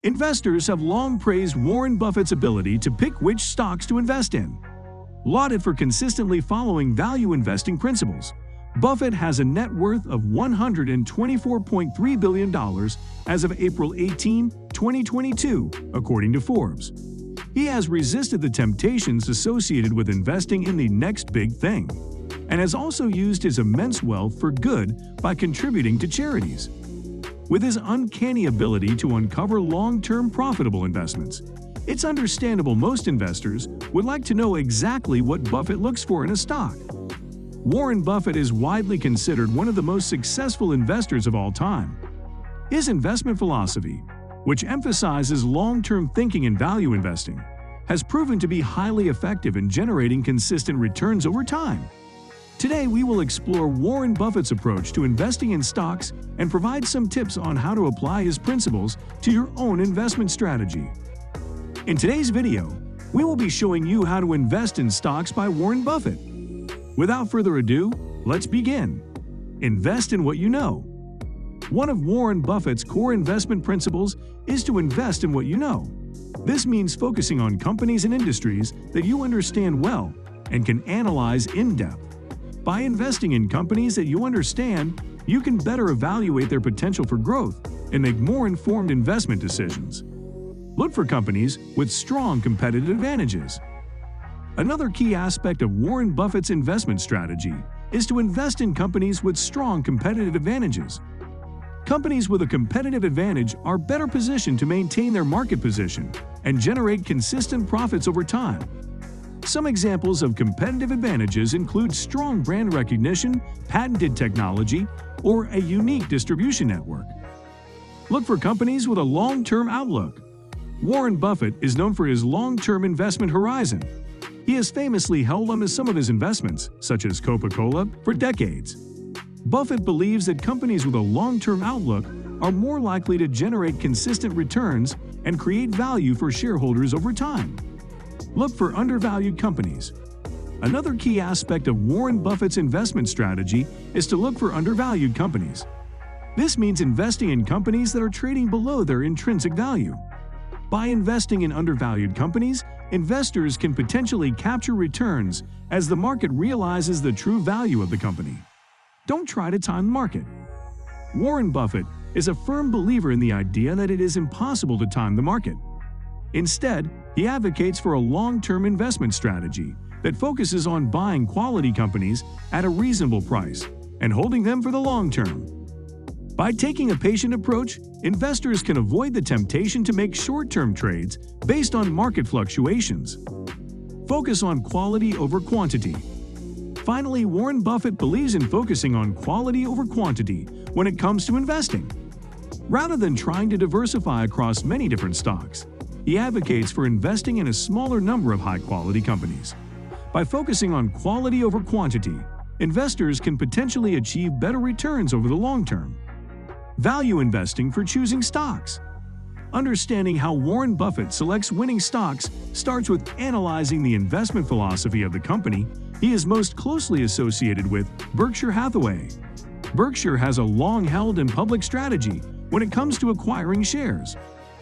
Investors have long praised Warren Buffett's ability to pick which stocks to invest in. Lauded for consistently following value investing principles, Buffett has a net worth of $124.3 billion as of April 18, 2022, according to Forbes. He has resisted the temptations associated with investing in the next big thing, and has also used his immense wealth for good by contributing to charities. With his uncanny ability to uncover long-term profitable investments, it's understandable most investors would like to know exactly what Buffett looks for in a stock. Warren Buffett is widely considered one of the most successful investors of all time. His investment philosophy, which emphasizes long-term thinking and value investing, has proven to be highly effective in generating consistent returns over time. Today, we will explore Warren Buffett's approach to investing in stocks and provide some tips on how to apply his principles to your own investment strategy. In today's video, we will be showing you how to invest in stocks by Warren Buffett. Without further ado, let's begin. Invest in what you know. One of Warren Buffett's core investment principles is to invest in what you know. This means focusing on companies and industries that you understand well and can analyze in depth. By investing in companies that you understand, you can better evaluate their potential for growth and make more informed investment decisions. Look for companies with strong competitive advantages. Another key aspect of Warren Buffett's investment strategy is to invest in companies with strong competitive advantages. Companies with a competitive advantage are better positioned to maintain their market position and generate consistent profits over time. Some examples of competitive advantages include strong brand recognition, patented technology, or a unique distribution network. Look for companies with a long-term outlook. Warren Buffett is known for his long-term investment horizon. He has famously held on to some of his investments, such as Coca-Cola, for decades. Buffett believes that companies with a long-term outlook are more likely to generate consistent returns and create value for shareholders over time. Look for undervalued companies. Another key aspect of Warren Buffett's investment strategy is to look for undervalued companies. This means investing in companies that are trading below their intrinsic value. By investing in undervalued companies, investors can potentially capture returns as the market realizes the true value of the company. Don't try to time the market. Warren Buffett is a firm believer in the idea that it is impossible to time the market. Instead, he advocates for a long-term investment strategy that focuses on buying quality companies at a reasonable price and holding them for the long term. By taking a patient approach, investors can avoid the temptation to make short-term trades based on market fluctuations. Focus on quality over quantity. Finally, Warren Buffett believes in focusing on quality over quantity when it comes to investing. Rather than trying to diversify across many different stocks, he advocates for investing in a smaller number of high-quality companies. By focusing on quality over quantity, investors can potentially achieve better returns over the long term. Value investing for choosing stocks. Understanding how Warren Buffett selects winning stocks starts with analyzing the investment philosophy of the company he is most closely associated with, Berkshire Hathaway. Berkshire has a long-held and public strategy when it comes to acquiring shares.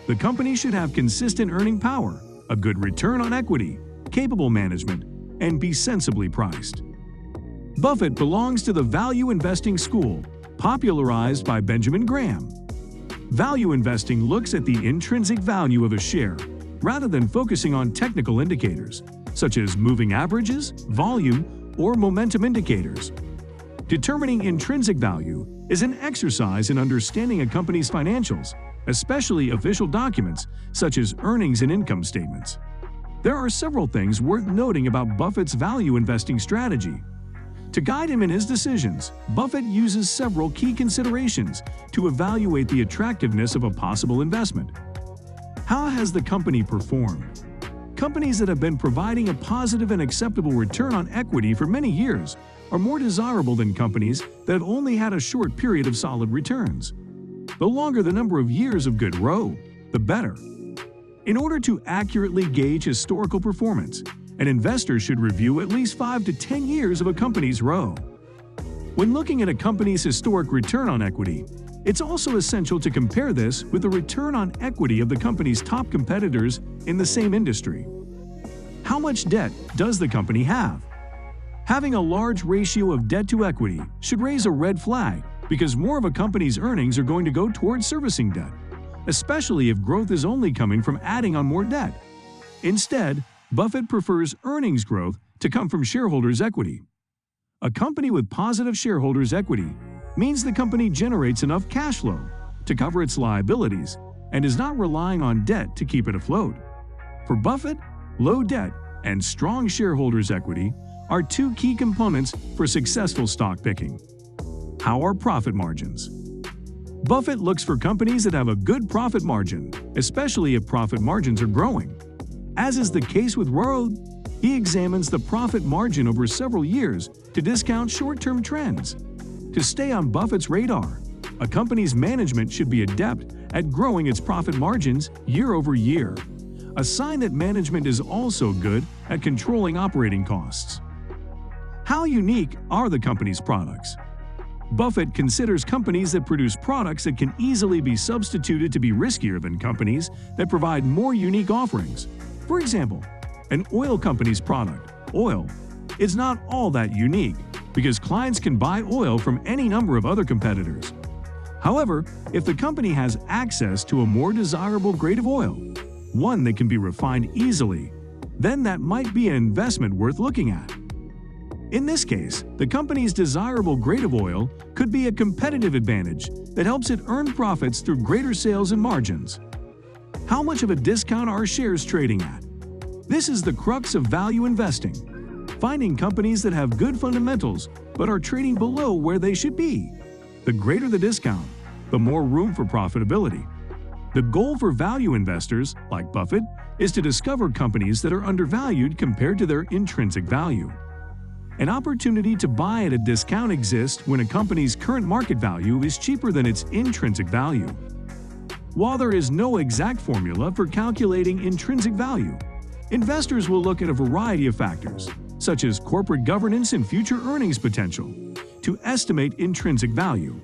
The company should have consistent earning power, a good return on equity, capable management, and be sensibly priced. Buffett belongs to the value investing school, popularized by Benjamin Graham. Value investing looks at the intrinsic value of a share rather than focusing on technical indicators, such as moving averages, volume, or momentum indicators. Determining intrinsic value is an exercise in understanding a company's financials, especially official documents such as earnings and income statements. There are several things worth noting about Buffett's value investing strategy. To guide him in his decisions, Buffett uses several key considerations to evaluate the attractiveness of a possible investment. How has the company performed? Companies that have been providing a positive and acceptable return on equity for many years are more desirable than companies that have only had a short period of solid returns. The longer the number of years of good ROE, the better. In order to accurately gauge historical performance, an investor should review at least 5 to 10 years of a company's ROE. When looking at a company's historic return on equity, It's also essential to compare this with the return on equity of the company's top competitors in the same industry. How much debt does the company have? Having a large ratio of debt to equity should raise a red flag because more of a company's earnings are going to go towards servicing debt, especially if growth is only coming from adding on more debt. Instead, Buffett prefers earnings growth to come from shareholders' equity. A company with positive shareholders' equity means the company generates enough cash flow to cover its liabilities and is not relying on debt to keep it afloat. For Buffett, low debt and strong shareholders' equity are two key components for successful stock picking. How are profit margins? Buffett looks for companies that have a good profit margin, especially if profit margins are growing. As is the case with Rowe, he examines the profit margin over several years to discount short-term trends. To stay on Buffett's radar, a company's management should be adept at growing its profit margins year over year, a sign that management is also good at controlling operating costs. How unique are the company's products? Buffett considers companies that produce products that can easily be substituted to be riskier than companies that provide more unique offerings. For example, an oil company's product, oil, is not all that unique because clients can buy oil from any number of other competitors. However, if the company has access to a more desirable grade of oil, one that can be refined easily, then that might be an investment worth looking at. In this case, the company's desirable grade of oil could be a competitive advantage that helps it earn profits through greater sales and margins. How much of a discount are shares trading at? This is the crux of value investing. Finding companies that have good fundamentals but are trading below where they should be. The greater the discount, the more room for profitability. The goal for value investors, like Buffett, is to discover companies that are undervalued compared to their intrinsic value. An opportunity to buy at a discount exists when a company's current market value is cheaper than its intrinsic value. While there is no exact formula for calculating intrinsic value, investors will look at a variety of factors, such as corporate governance and future earnings potential, to estimate intrinsic value.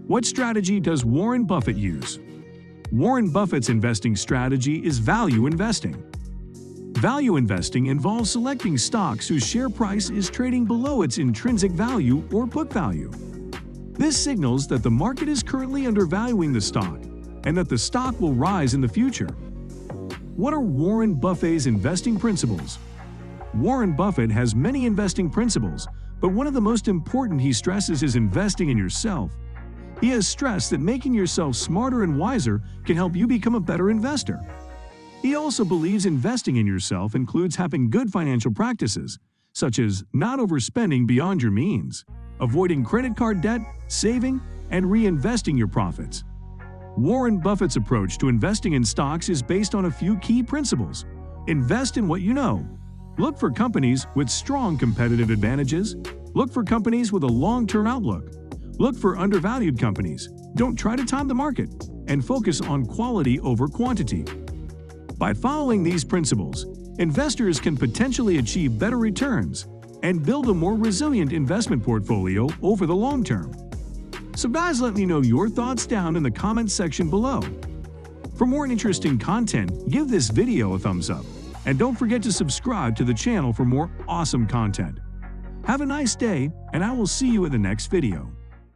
What strategy does Warren Buffett use? Warren Buffett's investing strategy is value investing. Value investing involves selecting stocks whose share price is trading below its intrinsic value or book value. This signals that the market is currently undervaluing the stock and that the stock will rise in the future. What are Warren Buffett's investing principles? Warren Buffett has many investing principles, but one of the most important he stresses is investing in yourself. He has stressed that making yourself smarter and wiser can help you become a better investor. He also believes investing in yourself includes having good financial practices, such as not overspending beyond your means, avoiding credit card debt, saving, and reinvesting your profits. Warren Buffett's approach to investing in stocks is based on a few key principles. Invest in what you know. Look for companies with strong competitive advantages. Look for companies with a long-term outlook. Look for undervalued companies. Don't try to time the market. And focus on quality over quantity. By following these principles, investors can potentially achieve better returns and build a more resilient investment portfolio over the long term. So guys, let me know your thoughts down in the comments section below. For more interesting content, give this video a thumbs up. And don't forget to subscribe to the channel for more awesome content. Have a nice day, and I will see you in the next video.